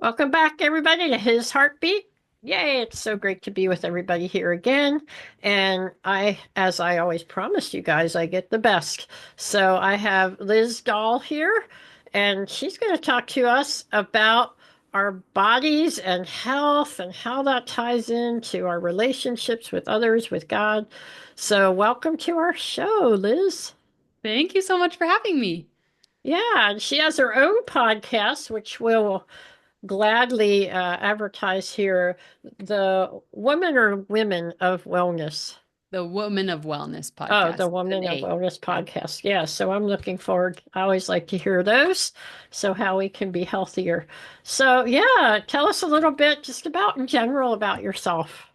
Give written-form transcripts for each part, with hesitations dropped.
Welcome back, everybody, to His Heartbeat. Yay, it's so great to be with everybody here again. And as I always promise you guys, I get the best. So I have Liz Dall here, and she's going to talk to us about our bodies and health and how that ties into our relationships with others, with God. So welcome to our show, Liz. Thank you so much for having me. Yeah, and she has her own podcast, which we'll gladly advertise here. The Women or Women of Wellness. The Woman of Wellness Oh, the podcast. An Women of A. Wellness Yeah. podcast. Yeah, so I'm looking forward. I always like to hear those. So, how we can be healthier. So, yeah, tell us a little bit just about in general about yourself.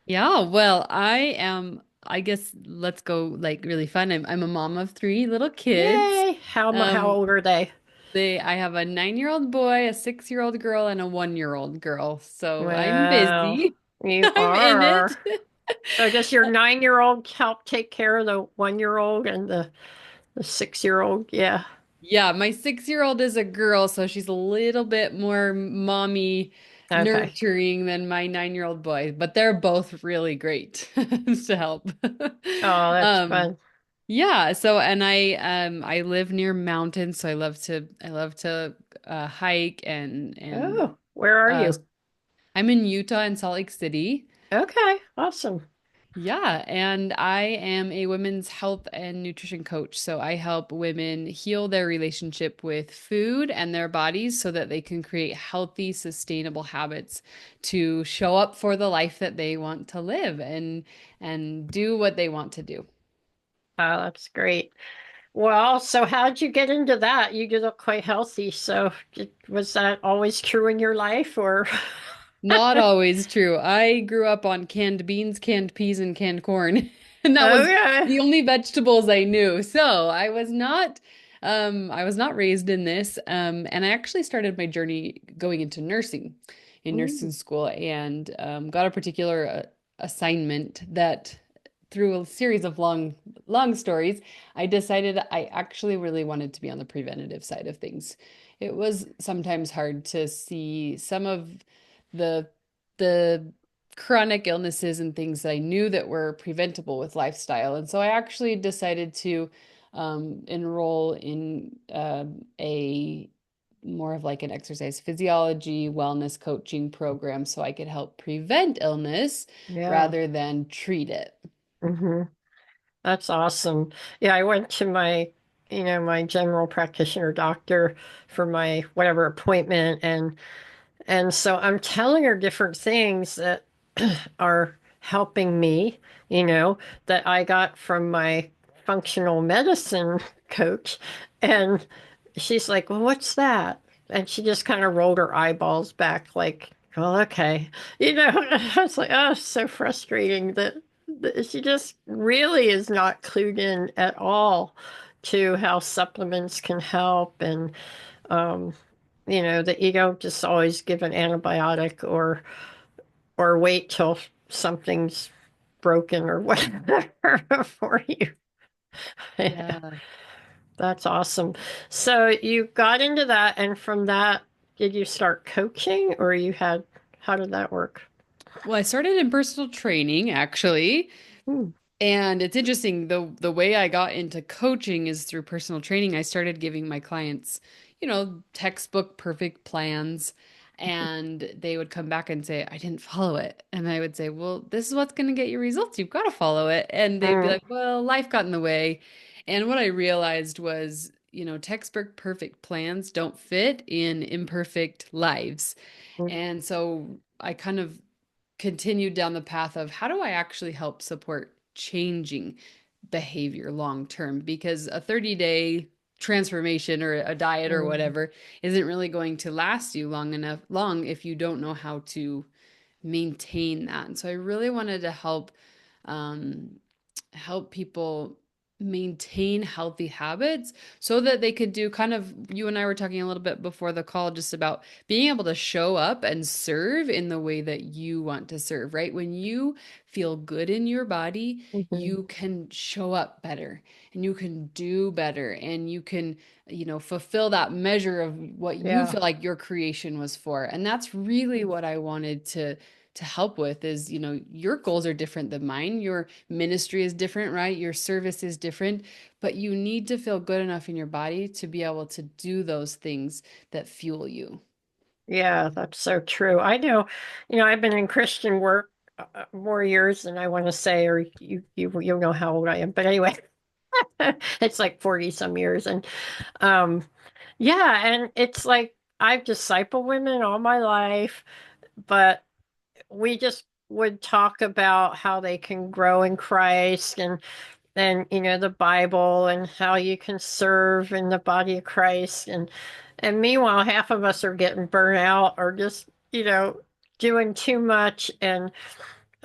Yeah, well, I guess let's go like really fun. I'm a mom of three little kids. Yay! How Um, old are they? I have a 9-year-old boy, a 6-year-old girl, and a 1-year-old girl. So I'm Well, busy. you I'm in are. it. So, does your 9-year-old help take care of the 1-year-old and the 6-year-old? Yeah. Yeah, my 6-year-old is a girl, so she's a little bit more mommy Okay. nurturing than my 9-year-old boy, but they're both really great to help. Oh, that's Um, fun. yeah, so and I live near mountains, so I love to hike and Oh, where are uh you? I'm in Utah and Salt Lake City. Okay, awesome. Yeah, and I am a women's health and nutrition coach. So I help women heal their relationship with food and their bodies so that they can create healthy, sustainable habits to show up for the life that they want to live and do what they want to do. Oh, that's great. Well, so how'd you get into that? You do look quite healthy. So was that always true in your life or? Not always true. I grew up on canned beans, canned peas, and canned corn. And that was Okay. the only vegetables I knew. So I was not raised in this. And I actually started my journey going into nursing in nursing Mm, school and got a particular assignment that through a series of long stories, I decided I actually really wanted to be on the preventative side of things. It was sometimes hard to see some of the the chronic illnesses and things that I knew that were preventable with lifestyle. And so I actually decided to enroll in a more of like an exercise physiology wellness coaching program so I could help prevent illness yeah. rather than treat it. Hmm. That's awesome. Yeah, I went to my general practitioner doctor for my whatever appointment and so I'm telling her different things that are helping me, that I got from my functional medicine coach. And she's like, well, what's that? And she just kind of rolled her eyeballs back, like, well, okay. I was like, oh, so frustrating that she just really is not clued in at all to how supplements can help. And, um, that you don't just always give an antibiotic or wait till something's broken or whatever for you. Yeah. That's awesome. So you got into that, and from that, did you start coaching or how did that work? Well, I started in personal training actually. Hmm. And it's interesting, the way I got into coaching is through personal training. I started giving my clients, textbook perfect plans, and they would come back and say, I didn't follow it. And I would say, well, this is what's going to get you results. You've got to follow it. And they'd be Mm, like, well, life got in the way. And what I realized was, textbook perfect plans don't fit in imperfect lives. mm, And so I kind of continued down the path of how do I actually help support changing behavior long term? Because a 30-day transformation or a diet or mm. whatever isn't really going to last you long if you don't know how to maintain that. And so I really wanted to help people maintain healthy habits so that they could do kind of, you and I were talking a little bit before the call just about being able to show up and serve in the way that you want to serve, right? When you feel good in your body, Hmm. you can show up better and you can do better and you can, fulfill that measure of what you Yeah. feel like your creation was for. And that's really what I wanted to help with is, your goals are different than mine. Your ministry is different, right? Your service is different, but you need to feel good enough in your body to be able to do those things that fuel you. Yeah, that's so true. I know, I've been in Christian work more years than I want to say, or you know how old I am. But anyway, it's like 40 some years. And yeah, and it's like I've discipled women all my life, but we just would talk about how they can grow in Christ and the Bible and how you can serve in the body of Christ and meanwhile half of us are getting burnt out or just doing too much and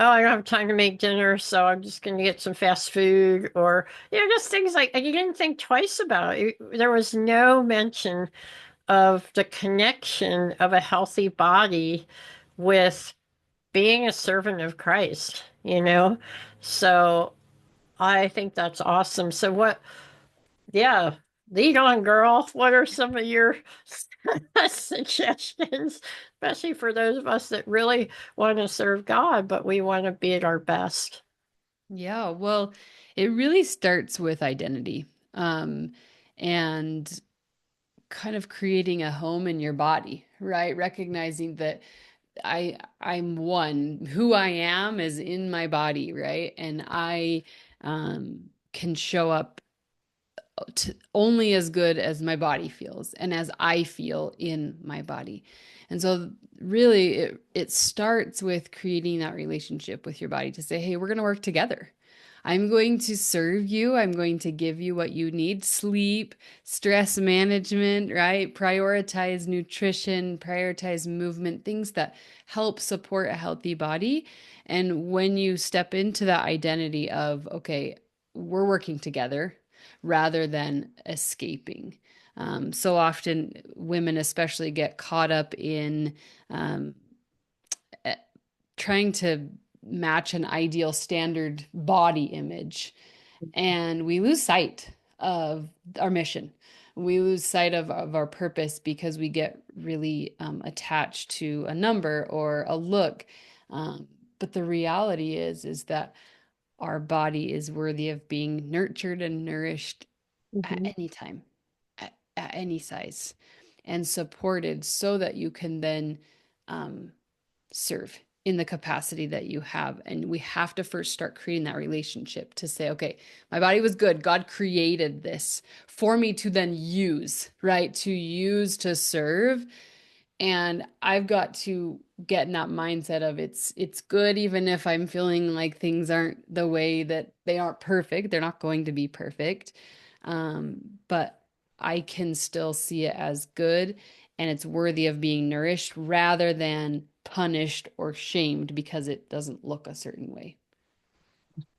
oh, I don't have time to make dinner, so I'm just going to get some fast food or just things like and you didn't think twice about it. There was no mention of the connection of a healthy body with being a servant of Christ. So I think that's awesome. So yeah, lead on, girl. What are some of your suggestions, especially for those of us that really want to serve God, but we want to be at our best? Yeah, well, it really starts with identity. And kind of creating a home in your body, right? Recognizing that I'm one. Who I am is in my body, right? And I can show up only as good as my body feels and as I feel in my body. And so really it starts with creating that relationship with your body to say, "Hey, we're going to work together. I'm going to serve you. I'm going to give you what you need, sleep, stress management, right? Prioritize nutrition, prioritize movement, things that help support a healthy body." And when you step into that identity of, okay, we're working together rather than escaping. So often, women especially get caught up in um, eh, trying to match an ideal standard body image, and we lose sight of our mission. We lose sight of our purpose because we get really attached to a number or a look. Um, but the reality is that our body is worthy of being nurtured and nourished at Hmm. any time, at any size, and supported so that you can then um, serve in the capacity that you have. And we have to first start creating that relationship to say, okay, my body was good. God created this for me to then use, right? To use to serve. And I've got to get in that mindset of it's good even if I'm feeling like things aren't the way that they aren't perfect. They're not going to be perfect. But I can still see it as good and it's worthy of being nourished rather than punished or shamed because it doesn't look a certain way.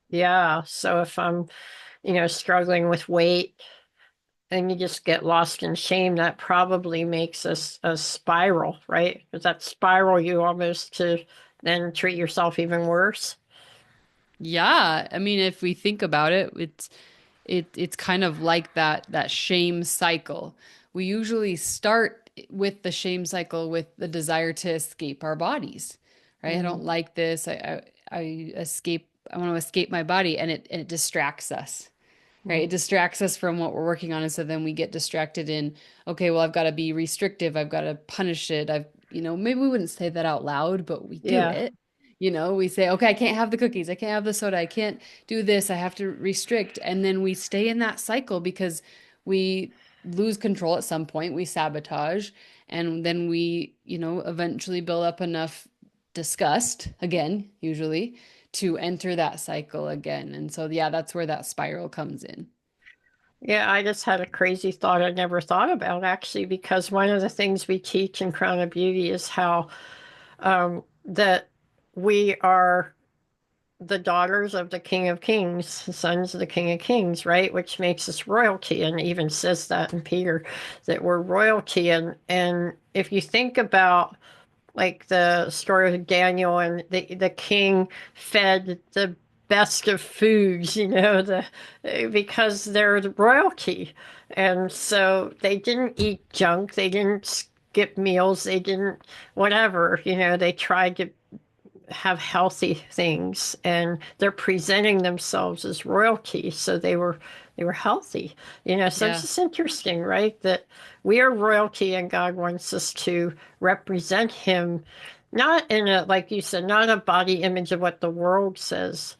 Yeah. So if I'm, struggling with weight and you just get lost in shame, that probably makes us a spiral, right? Because that spiral you almost to then treat yourself even worse. Yeah, I mean, if we think about it, it's kind of like that shame cycle. We usually start with the shame cycle with the desire to escape our bodies, right? I Mm. don't like this. I escape. I want to escape my body, and it distracts us, right? It Mm. distracts us from what we're working on. And so then we get distracted in, okay, well, I've got to be restrictive. I've got to punish it. Maybe we wouldn't say that out loud, but we do Yeah. it. We say, okay, I can't have the cookies. I can't have the soda. I can't do this. I have to restrict. And then we stay in that cycle because we lose control at some point. We sabotage. And then we, eventually build up enough disgust, again, usually, to enter that cycle again. And so, yeah, that's where that spiral comes in. Yeah, I just had a crazy thought I never thought about actually, because one of the things we teach in Crown of Beauty is how that we are. the daughters of the King of Kings, the sons of the King of Kings, right? Which makes us royalty, and even says that in Peter that we're royalty. And if you think about like the story of Daniel and the king fed the best of foods, because they're the royalty. And so they didn't eat junk, they didn't skip meals, they didn't whatever, they tried to have healthy things, and they're presenting themselves as royalty, so they were healthy. So it's Yeah. just interesting, right, that we are royalty and God wants us to represent him, not in a, like you said, not a body image of what the world says,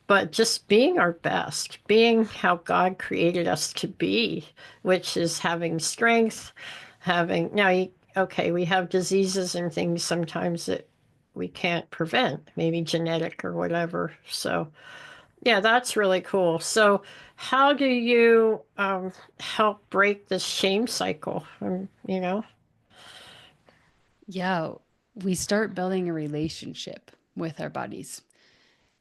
but just being our best, being how God created us to be, which is having strength, having now okay, we have diseases and things sometimes that we can't prevent, maybe genetic or whatever. So, yeah, that's really cool. So, how do you help break this shame cycle? Yeah, we start building a relationship with our bodies.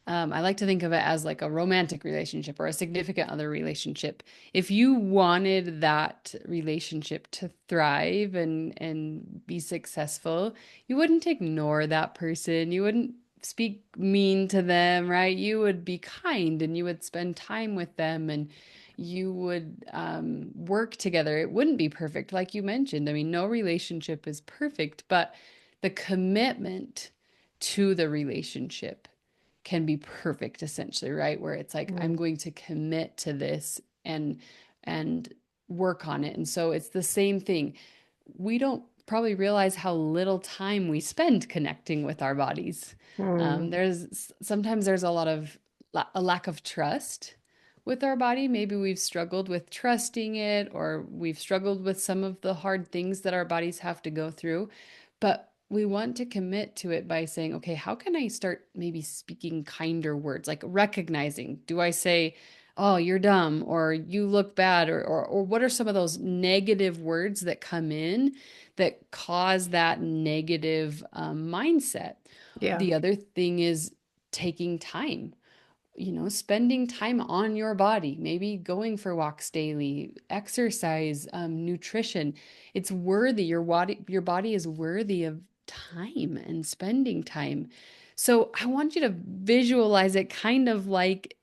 I like to think of it as like a romantic relationship or a significant other relationship. If you wanted that relationship to thrive and be successful, you wouldn't ignore that person. You wouldn't speak mean to them, right? You would be kind and you would spend time with them and you would work together. It wouldn't be perfect, like you mentioned. I mean, no relationship is perfect, but the commitment to the relationship can be perfect essentially, right? Where it's like I'm Mm, going to commit to this and work on it. And so it's the same thing. We don't probably realize how little time we spend connecting with our bodies. mm, There's sometimes there's a lot of a lack of trust with our body. Maybe we've struggled with trusting it, or we've struggled with some of the hard things that our bodies have to go through. But we want to commit to it by saying, okay, how can I start maybe speaking kinder words, like recognizing, do I say, oh, you're dumb, or you look bad, or what are some of those negative words that come in that cause that negative mindset? yeah. The other thing is taking time, spending time on your body, maybe going for walks daily, exercise, nutrition. It's worthy. Your body is worthy of time and spending time. So I want you to visualize it kind of like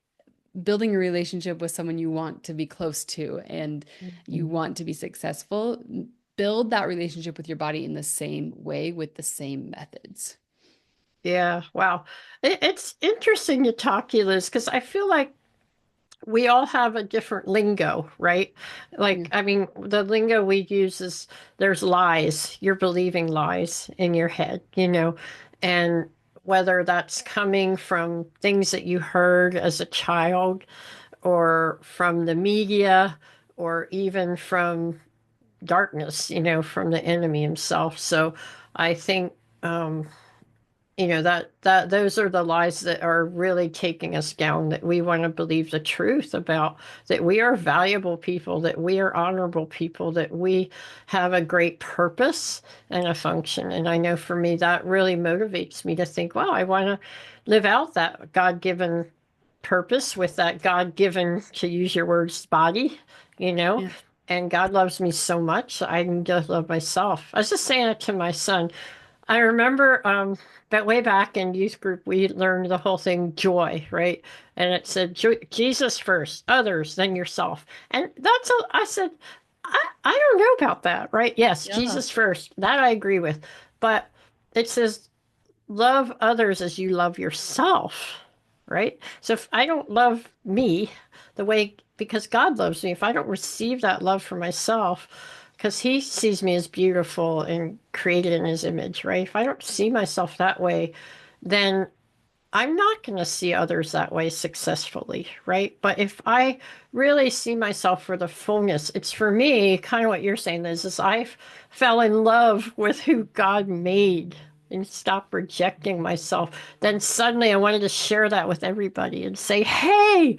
building a relationship with someone you want to be close to and you Mhm. want to be successful. Build that relationship with your body in the same way with the same methods. Yeah, wow. It's interesting to talk to you, Liz, because I feel like we all have a different lingo, right? Yeah. Like, I mean, the lingo we use is there's lies. You're believing lies in your head, and whether that's coming from things that you heard as a child or from the media or even from darkness, from the enemy himself. So I think that those are the lies that are really taking us down, that we want to believe the truth about, that we are valuable people, that we are honorable people, that we have a great purpose and a function. And I know for me that really motivates me to think, wow, I want to live out that God-given purpose with that God-given, to use your words, body, you know. Yeah. And God loves me so much, I can just love myself. I was just saying it to my son. I remember that way back in youth group, we learned the whole thing joy, right? And it said Jesus first, others, then yourself. And I said, I don't know about that, right? Yes, Yeah. Jesus first. That I agree with. But it says love others as you love yourself, right? So if I don't love me the way, because God loves me, if I don't receive that love for myself, because he sees me as beautiful and created in his image, right? If I don't see myself that way, then I'm not going to see others that way successfully, right? But if I really see myself for the fullness, it's for me, kind of what you're saying, Liz, is I fell in love with who God made and stopped rejecting myself. Then suddenly I wanted to share that with everybody and say, hey,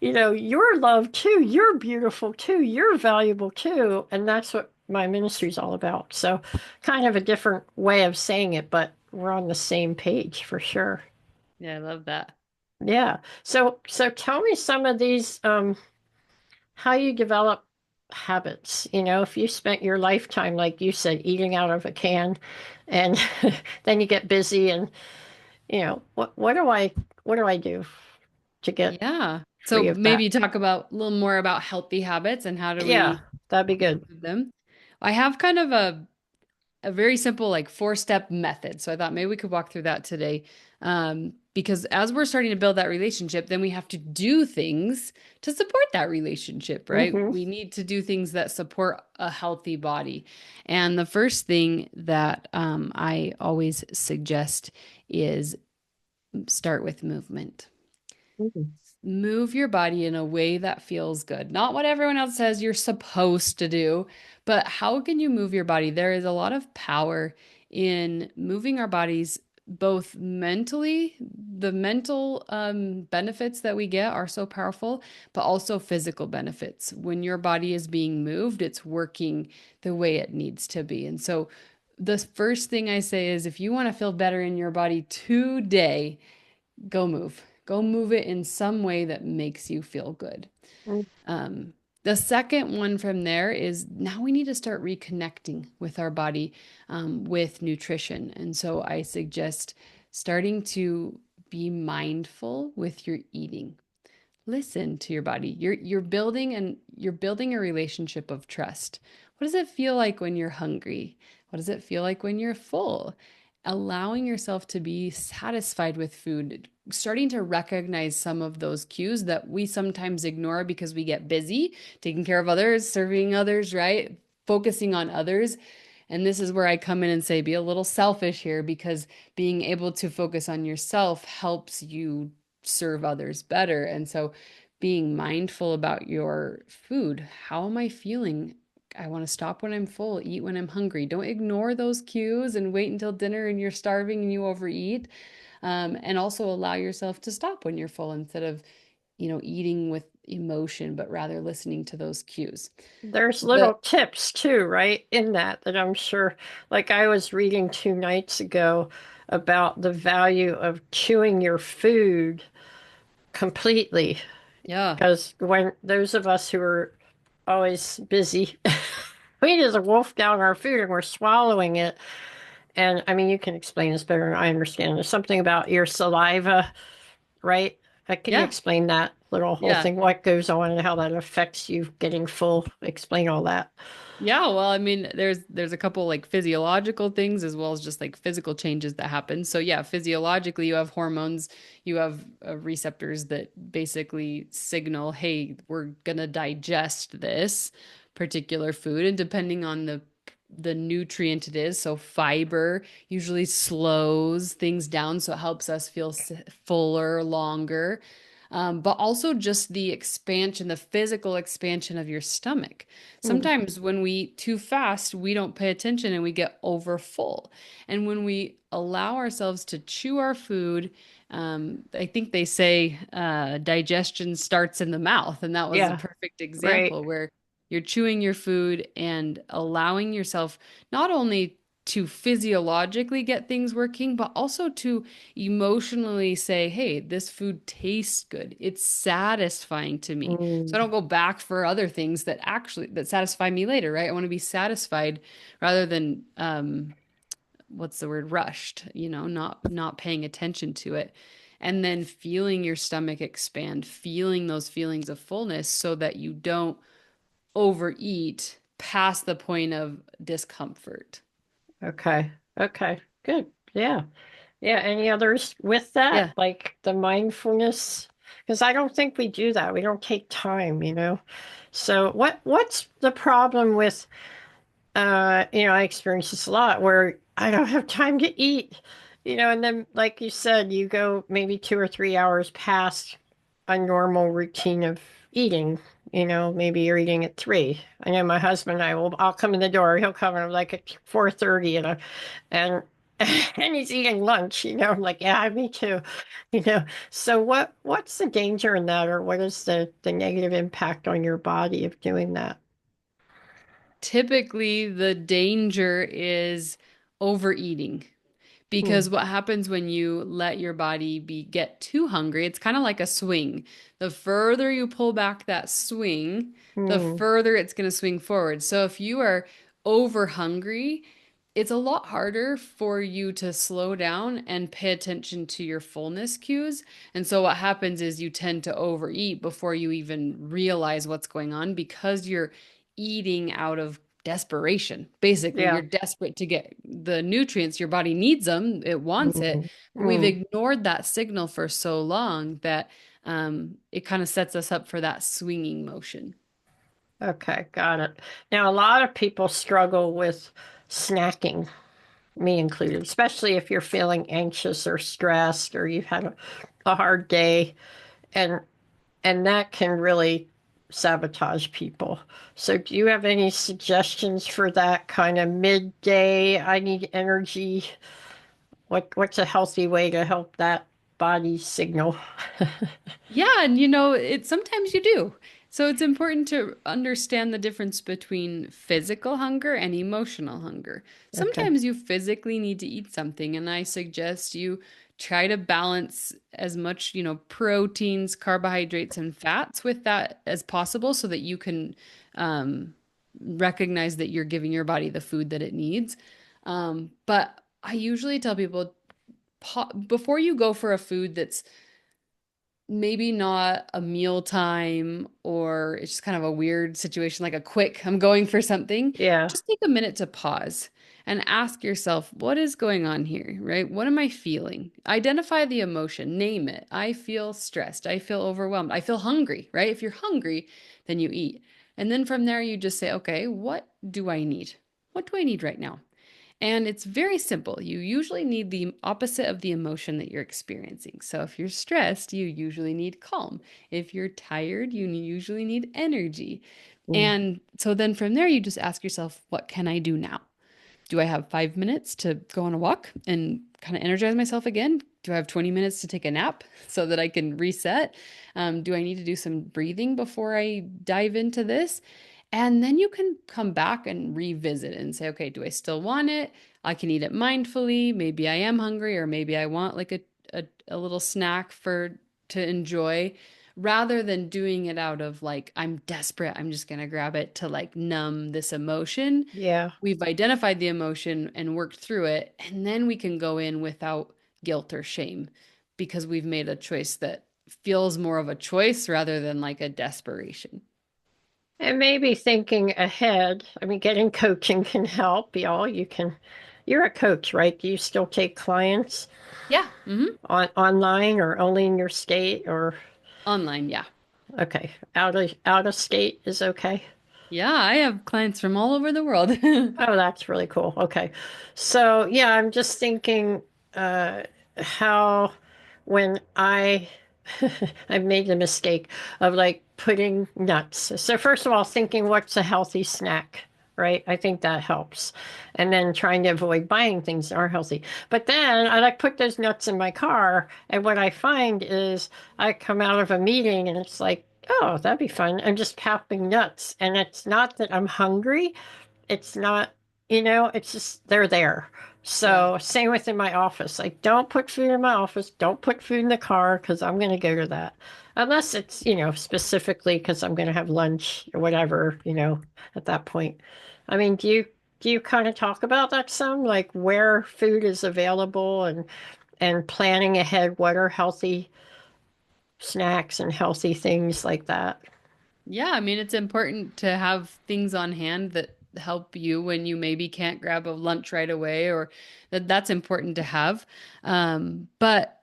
you're loved too. You're beautiful too. You're valuable too. And that's what my ministry is all about. So, kind of a different way of saying it, but we're on the same page for sure. Yeah, I love that. Yeah. So tell me some of these, how you develop habits. If you spent your lifetime, like you said, eating out of a can, and then you get busy, and what do I do to get Yeah. So free of that? maybe talk about a little more about healthy habits and how do Yeah, we that'd be good. improve them. I have kind of a very simple like four-step method. So I thought maybe we could walk through that today. Because as we're starting to build that relationship, then we have to do things to support that relationship, right? Hmm. We need to do things that support a healthy body. And the first thing that I always suggest is start with movement. Hmm. Move your body in a way that feels good. Not what everyone else says you're supposed to do, but how can you move your body? There is a lot of power in moving our bodies, both mentally, the mental benefits that we get are so powerful, but also physical benefits. When your body is being moved, it's working the way it needs to be. And so, the first thing I say is if you want to feel better in your body today, go move. Go move it in some way that makes you feel good. Um, the second one from there is now we need to start reconnecting with our body with nutrition. And so I suggest starting to be mindful with your eating. Listen to your body. You're building a relationship of trust. What does it feel like when you're hungry? What does it feel like when you're full? Allowing yourself to be satisfied with food, starting to recognize some of those cues that we sometimes ignore because we get busy taking care of others, serving others, right? Focusing on others. And this is where I come in and say, be a little selfish here because being able to focus on yourself helps you serve others better. And so being mindful about your food. How am I feeling? I want to stop when I'm full, eat when I'm hungry. Don't ignore those cues and wait until dinner and you're starving and you overeat. And also allow yourself to stop when you're full instead of, eating with emotion, but rather listening to those cues. There's The little tips too, right, in that I'm sure, like I was reading 2 nights ago about the value of chewing your food completely. Yeah, Because when those of us who are always busy, we just wolf down our food and we're swallowing it. And I mean, you can explain this better than I understand. There's something about your saliva, right? Can you yeah, explain that little whole yeah. thing? What goes on and how that affects you getting full? Explain all that. Yeah, well, I mean, there's a couple like physiological things as well as just like physical changes that happen. So yeah, physiologically, you have hormones, you have receptors that basically signal, hey, we're gonna digest this particular food, and depending on the nutrient it is, so fiber usually slows things down, so it helps us feel fuller, longer. But also just the expansion, the physical expansion of your stomach. Mm, Sometimes when we eat too fast, we don't pay attention and we get over full. And when we allow ourselves to chew our food, I think they say digestion starts in the mouth. And that was a yeah, perfect right. example where you're chewing your food and allowing yourself not only to physiologically get things working, but also to emotionally say, hey, this food tastes good. It's satisfying to me. So I Mm, don't go back for other things that satisfy me later, right? I want to be satisfied rather than what's the word, rushed, not paying attention to it. And then feeling your stomach expand, feeling those feelings of fullness so that you don't overeat past the point of discomfort. okay. Okay. Good. Yeah. Yeah. Any others with that? Yeah. Like the mindfulness? Because I don't think we do that. We don't take time. So what's the problem with I experience this a lot where I don't have time to eat, and then like you said, you go maybe 2 or 3 hours past a normal routine of eating. Maybe you're eating at 3. I know my husband and I'll come in the door, he'll come in like at 4:30 and and he's eating lunch, I'm like, yeah, me too, you know. So what's the danger in that, or what is the negative impact on your body of doing that? Typically, the danger is overeating Mm, Because what happens when you let your body get too hungry, it's kind of like a swing. The further you pull back that swing, the mm, further it's going to swing forward. So if you are over hungry, it's a lot harder for you to slow down and pay attention to your fullness cues. And so what happens is you tend to overeat before you even realize what's going on because you're eating out of desperation. Basically, you're yeah. desperate to get the nutrients. Your body needs them, it wants it. Mm, But we've mm. ignored that signal for so long that it kind of sets us up for that swinging motion. Okay, got it. Now, a lot of people struggle with snacking, me included, especially if you're feeling anxious or stressed or you've had a hard day, and that can really sabotage people. So, do you have any suggestions for that kind of midday? I need energy. What's a healthy way to help that body signal? Yeah, and you know, it sometimes you do. So it's important to understand the difference between physical hunger and emotional hunger. Okay. Sometimes you physically need to eat something, and I suggest you try to balance as much, you know, proteins, carbohydrates, and fats with that as possible so that you can um, recognize that you're giving your body the food that it needs. But I usually tell people before you go for a food that's maybe not a meal time or it's just kind of a weird situation, like a quick, I'm going for something, Yeah. just take a minute to pause and ask yourself, what is going on here, right? What am I feeling? Identify the emotion, name it. I feel stressed. I feel overwhelmed. I feel hungry, right? If you're hungry, then you eat. And then from there, you just say, okay, what do I need? What do I need right now? And it's very simple. You usually need the opposite of the emotion that you're experiencing. So if you're stressed, you usually need calm. If you're tired, you usually need energy. Mm. And so then from there, you just ask yourself, what can I do now? Do I have 5 minutes to go on a walk and kind of energize myself again? Do I have 20 minutes to take a nap so that I can reset? Do I need to do some breathing before I dive into this? And then you can come back and revisit and say, okay, do I still want it? I can eat it mindfully. Maybe I am hungry, or maybe I want like a little snack for to enjoy rather than doing it out of like, I'm desperate, I'm just gonna grab it to like numb this emotion. Yeah. We've identified the emotion and worked through it, and then we can go in without guilt or shame because we've made a choice that feels more of a choice rather than like a desperation. And maybe thinking ahead. I mean, getting coaching can help, y'all. You're a coach, right? Do you still take clients Yeah. online or only in your state or Online, yeah. okay, out of state is okay? Yeah, I have clients from all over the world. Oh, that's really cool. Okay. So, yeah, I'm just thinking uh how when I made the mistake of like putting nuts. So first of all, thinking what's a healthy snack, right? I think that helps. And then trying to avoid buying things that aren't healthy. But then I like put those nuts in my car, and what I find is I come out of a meeting and it's like, oh, that'd be fun. I'm just popping nuts. And it's not that I'm hungry. It's not, it's just they're there. Yeah. So same within my office. I don't put food in my office. Don't put food in the car because I'm going to go to that. Unless it's, specifically because I'm going to have lunch or whatever, at that point. I mean, do you kind of talk about that some, like where food is available and planning ahead what are healthy snacks and healthy things like that? Yeah, I mean, it's important to have things on hand that help you when you maybe can't grab a lunch right away, or that's important to have. But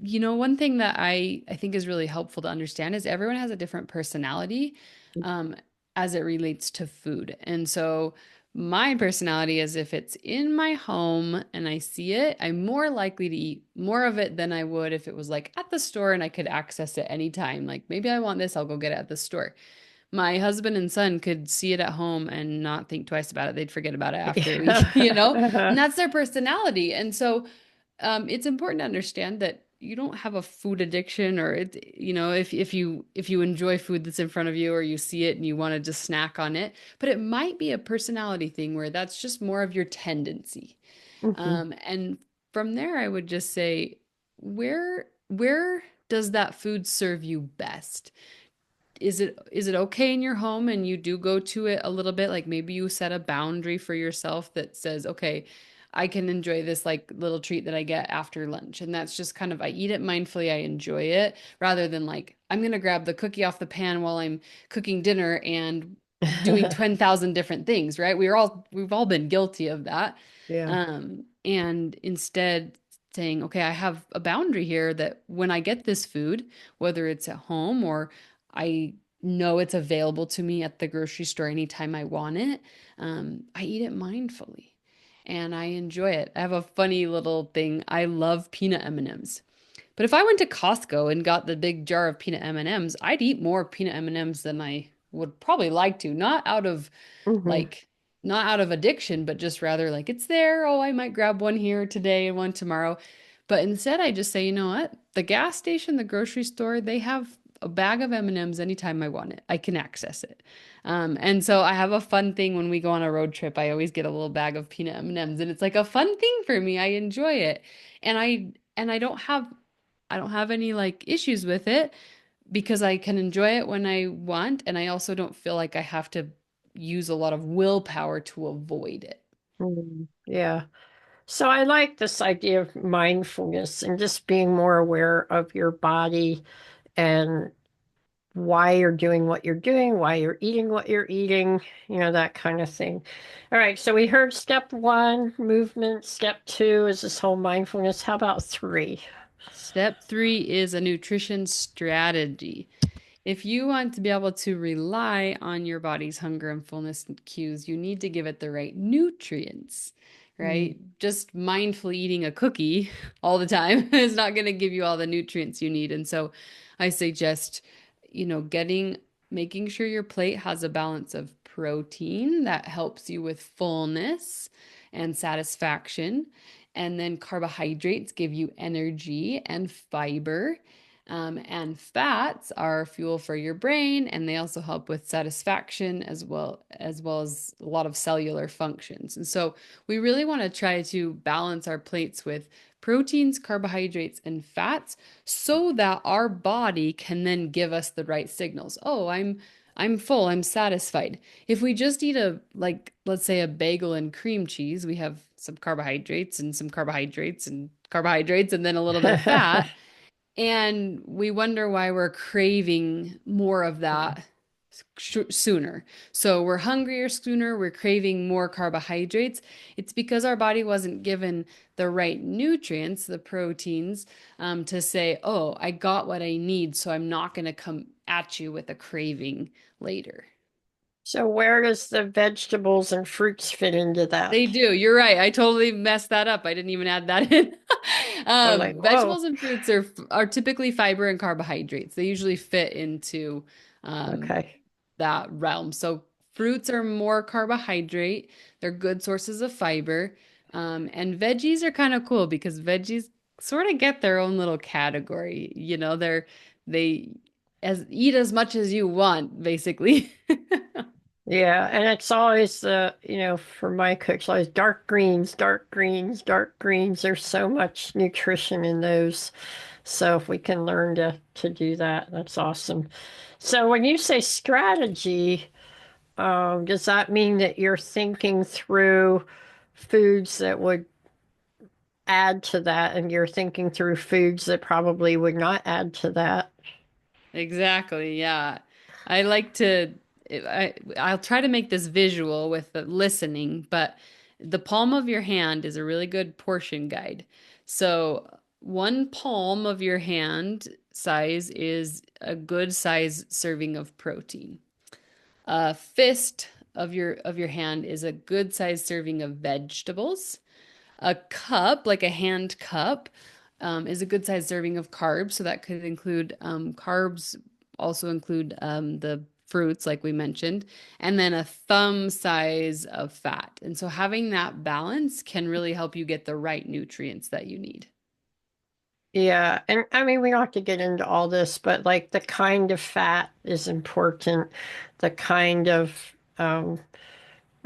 you know, one thing that I think is really helpful to understand is everyone has a different personality um, as it relates to food. And so my personality is if it's in my home and I see it, I'm more likely to eat more of it than I would if it was like at the store and I could access it anytime. Like maybe I want this, I'll go get it at the store. My husband and son could see it at home and not think twice about it. They'd forget about it after a week, you know? And Yeah. that's their personality. And so it's important to understand that you don't have a food addiction or it, you know, if you enjoy food that's in front of you or you see it and you want to just snack on it, but it might be a personality thing where that's just more of your tendency. Mhm. And from there, I would just say, where does that food serve you best? Is it okay in your home and you do go to it a little bit, like maybe you set a boundary for yourself that says, okay, I can enjoy this like little treat that I get after lunch, and that's just kind of, I eat it mindfully, I enjoy it, rather than like I'm gonna grab the cookie off the pan while I'm cooking dinner and doing 10,000 different things, right? We've all been guilty of that. Yeah. And instead saying, okay, I have a boundary here that when I get this food, whether it's at home or I know it's available to me at the grocery store anytime I want it. I eat it mindfully and I enjoy it. I have a funny little thing. I love peanut M&Ms. But if I went to Costco and got the big jar of peanut M&Ms, I'd eat more peanut M&Ms than I would probably like to. Hmm. Like not out of addiction, but just rather like it's there. Oh, I might grab one here today and one tomorrow. But instead I just say, you know what? The gas station, the grocery store, they have a bag of M&Ms anytime I want it. I can access it. And so I have a fun thing when we go on a road trip. I always get a little bag of peanut M&Ms, and it's like a fun thing for me. I enjoy it. And I don't have any like issues with it because I can enjoy it when I want, and I also don't feel like I have to use a lot of willpower to avoid it. Yeah. So I like this idea of mindfulness and just being more aware of your body and why you're doing what you're doing, why you're eating what you're eating, that kind of thing. All right, so we heard step one, movement. Step two is this whole mindfulness. How about three? Step three is a nutrition strategy. If you want to be able to rely on your body's hunger and fullness cues, you need to give it the right nutrients, Mm. right? Just mindfully eating a cookie all the time is not going to give you all the nutrients you need. And so I suggest, making sure your plate has a balance of protein that helps you with fullness and satisfaction. And then carbohydrates give you energy and fiber. And fats are fuel for your brain, and they also help with satisfaction as well as a lot of cellular functions. And so we really want to try to balance our plates with proteins, carbohydrates, and fats so that our body can then give us the right signals. Oh, I'm full, I'm satisfied. If we just eat like let's say a bagel and cream cheese, we have some carbohydrates and some carbohydrates and carbohydrates and then a little bit of fat, and we wonder why we're craving more of that sooner. So we're hungrier sooner, we're craving more carbohydrates. It's because our body wasn't given the right nutrients, the proteins, to say, oh, I got what I need, so I'm not going to come at you with a craving later. So where does the vegetables and fruits fit into They that? do. You're right. I totally messed that up. I didn't even add that in. I'm like, whoa, Vegetables and fruits are typically fiber and carbohydrates. They usually fit into um, okay. that realm. So fruits are more carbohydrate. They're good sources of fiber. And veggies are kind of cool because veggies sort of get their own little category. They as eat as much as you want, basically. Yeah, and it's always for my cooks, always dark greens, dark greens, dark greens. There's so much nutrition in those. So if we can learn to do that, that's awesome. So when you say strategy, does that mean that you're thinking through foods that would add to that, and you're thinking through foods that probably would not add to that? Exactly. Yeah. I like to I'll try to make this visual with the listening, but the palm of your hand is a really good portion guide. So, one palm of your hand size is a good size serving of protein. A fist of your hand is a good size serving of vegetables. A cup, like a hand cup, is a good size serving of carbs. So that could include carbs, also include the fruits, like we mentioned, and then a thumb size of fat. And so having that balance can really help you get the right nutrients that you need. Yeah, and I mean, we don't have to get into all this, but like the kind of fat is important, the kind of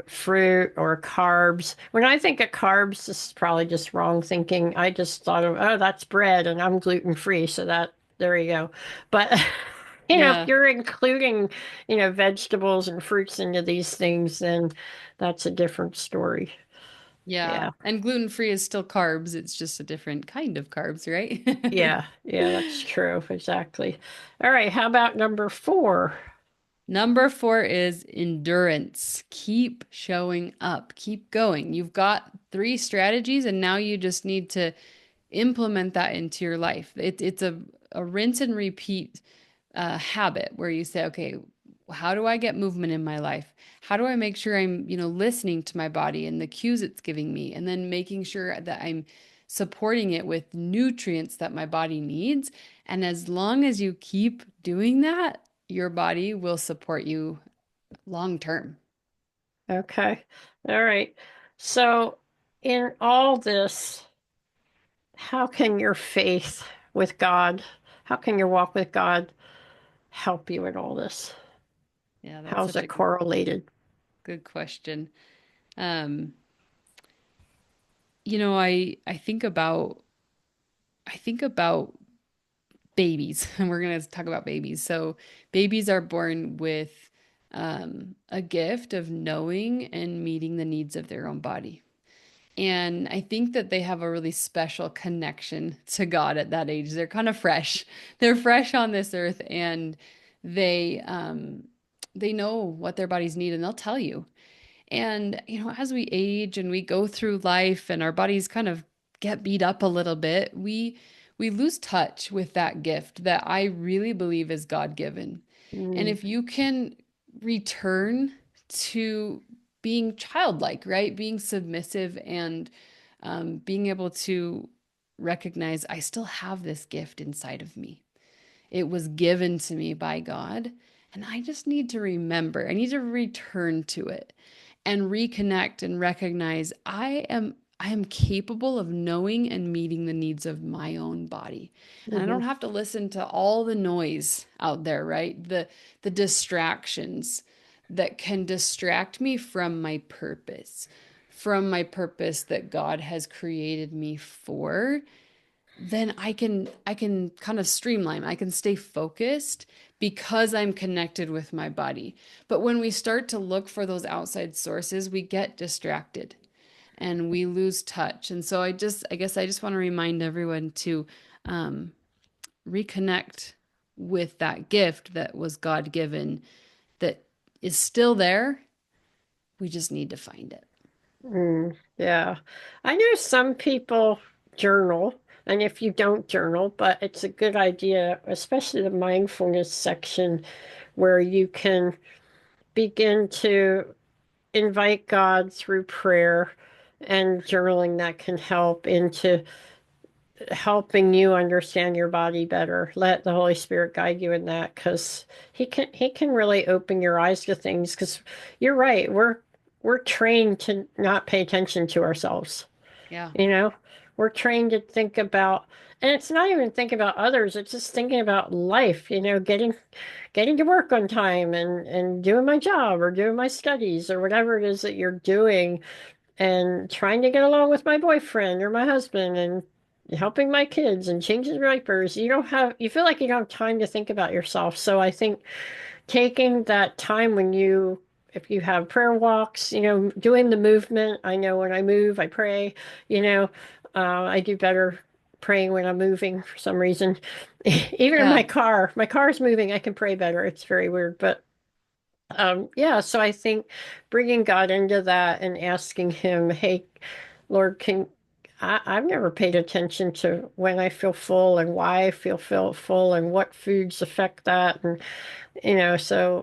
fruit or carbs. When I think of carbs, this is probably just wrong thinking. I just thought of, oh, that's bread and I'm gluten free, so that there you go. But if Yeah. you're including, vegetables and fruits into these things, then that's a different story. Yeah. Yeah. And gluten-free is still carbs. It's just a different kind of carbs, right? Yeah. Yeah, that's true. Exactly. All right, how about number 4? Number four is endurance. Keep showing up, keep going. You've got three strategies, and now you just need to implement that into your life. It's a rinse and repeat habit where you say, okay, how do I get movement in my life? How do I make sure I'm, listening to my body and the cues it's giving me, and then making sure that I'm supporting it with nutrients that my body needs. And as long as you keep doing that, your body will support you long term. Okay. All right. So, in all this, how can your faith with God, how can your walk with God help you in all this? Yeah, that's How's such a it correlated? good question. Um, I think about babies, and we're going to talk about babies. So, babies are born with a gift of knowing and meeting the needs of their own body. And I think that they have a really special connection to God at that age. They're kind of fresh. They're fresh on this earth, and they they know what their bodies need, and they'll tell you. And, as we age and we go through life and our bodies kind of get beat up a little bit, we lose touch with that gift that I really believe is God-given. And Mm, if you can return to being childlike, right? Being submissive and being able to recognize I still have this gift inside of me. It was given to me by God, and I just need to remember. I need to return to it and reconnect and recognize I am capable of knowing and meeting the needs of my own body. And I hmm don't have to listen to all the noise out there, right? The distractions that can distract me from my purpose that God has created me for. Then I can kind of streamline. I can stay focused because I'm connected with my body. But when we start to look for those outside sources, we get distracted and we lose touch. And so I guess I just want to remind everyone to um, reconnect with that gift that was God given, that is still there. We just need to find it. yeah. I know some people journal, and if you don't journal, but it's a good idea, especially the mindfulness section where you can begin to invite God through prayer and journaling that can help into helping you understand your body better. Let the Holy Spirit guide you in that because he can really open your eyes to things because you're right. We're trained to not pay attention to ourselves. Yeah. You know, we're trained to think about, and it's not even think about others, it's just thinking about life, getting to work on time and doing my job or doing my studies or whatever it is that you're doing and trying to get along with my boyfriend or my husband and helping my kids and changing diapers. You feel like you don't have time to think about yourself. So I think taking that time if you have prayer walks, doing the movement. I know when I move, I pray, you know, I do better praying when I'm moving for some reason. Even in Yeah. my car's moving, I can pray better. It's very weird, but yeah, so I think bringing God into that and asking Him, hey, Lord, I've never paid attention to when I feel full and why I feel full and what foods affect that. And,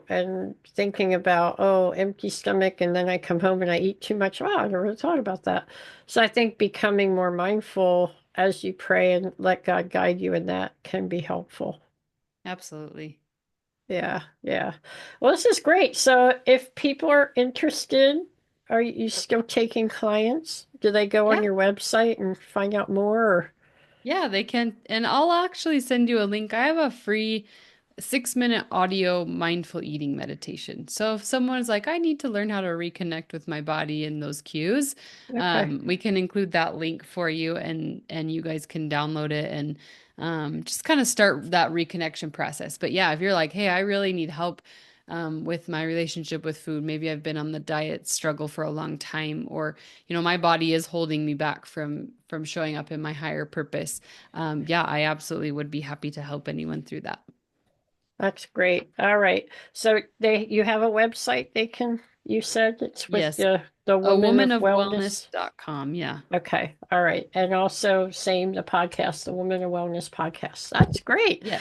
and thinking about, oh, empty stomach, and then I come home and I eat too much. Wow, I never really thought about that. So I think becoming more mindful as you pray and let God guide you in that can be helpful. Absolutely. Yeah, yeah. Well, this is great. So if people are interested, are you still taking clients? Do they go on Yeah. your website and find out more? Or... Yeah, they can. And I'll actually send you a link. I have a free 6-minute audio mindful eating meditation. So if someone's like, I need to learn how to reconnect with my body in those cues, Okay. we can include that link for you, and you guys can download it and just kind of start that reconnection process. But yeah, if you're like, hey, I really need help with my relationship with food, maybe I've been on the diet struggle for a long time, or my body is holding me back from showing up in my higher purpose. Yeah, I absolutely would be happy to help anyone through that. That's great. All right. So you have a website they can, you said it's with Yes, the a Woman of Wellness. womanofwellness.com. Yeah. Okay. All right. And also same the podcast, the Woman of Wellness podcast. That's great. Yes.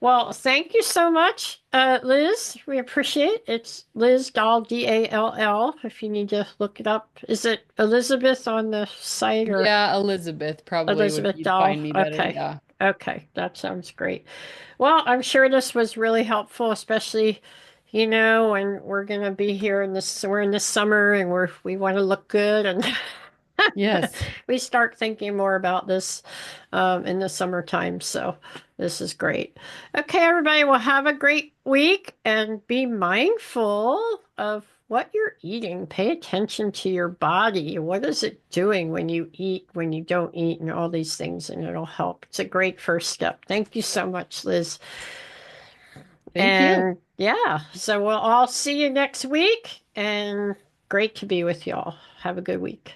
Well, thank you so much, Liz. We appreciate it. It's Liz Dall, Dall, if you need to look it up. Is it Elizabeth on the site or Yeah, Elizabeth probably would Elizabeth you'd Dall? find me better. Okay. Yeah. Okay. That sounds great. Well, I'm sure this was really helpful, especially, when we're gonna be here we're in the summer and we want to look good and Yes. we start thinking more about this in the summertime. So this is great. Okay, everybody, well, have a great week and be mindful of what you're eating. Pay attention to your body. What is it doing when you eat, when you don't eat, and all these things, and it'll help. It's a great first step. Thank you so much, Liz. Thank you. And yeah, so we'll all see you next week, and great to be with y'all. Have a good week.